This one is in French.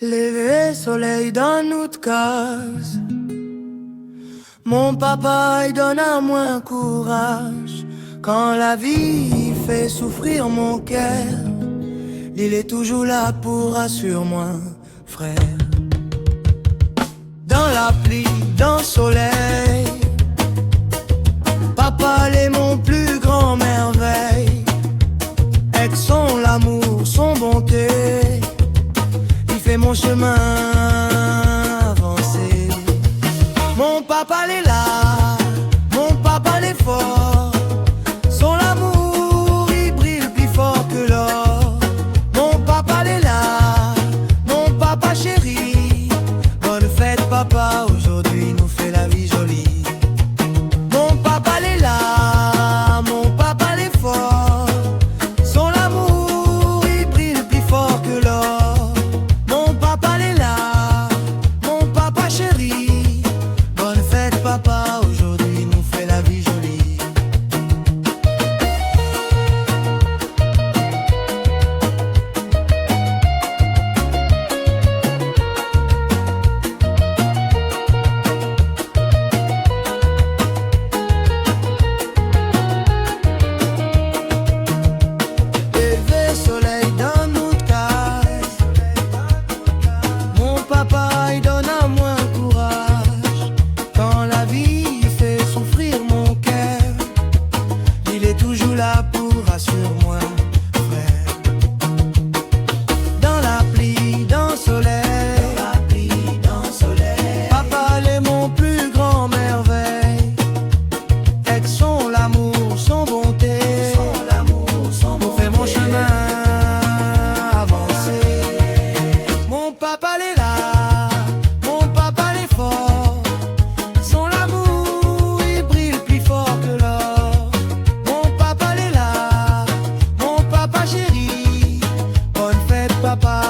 Levé soleil dans notre case, mon papa il donne à moi courage. Quand la vie fait souffrir mon cœur, il est toujours là pour rassurer moi, frère. Dans la pluie, dans le soleil, papa est mon plus grand merveille. Avec son l'amour, son bonté, il fait mon chemin avancer. Mon papa est là, mon papa est fort. Son amour, il brille plus fort que l'or. Mon papa est là, mon papa chéri. Bonne fête papa, aujourd'hui nous fait la vie jolie. Mon papa est là, mon papa est fort. Son amour, il brille plus fort que l'or. Mon papa est là, mon papa chéri. Bonne fête papa, aujourd'hui nous fait la vie jolie. Levé soleil dans notre case, mon papa il donne à moi courage. Quand la vie fait souffrir mon cœur, il est toujours là pour rassurer moi, frère. Dans la pluie, dans le soleil, papa est mon plus grand merveille. Avec son l'amour, son bonté, on fait mon chemin avancer. Mon papa est là, mon papa est fort. Son amour, il brille plus fort que l'or. Mon papa est là, mon papa chéri. Bonne fête papa,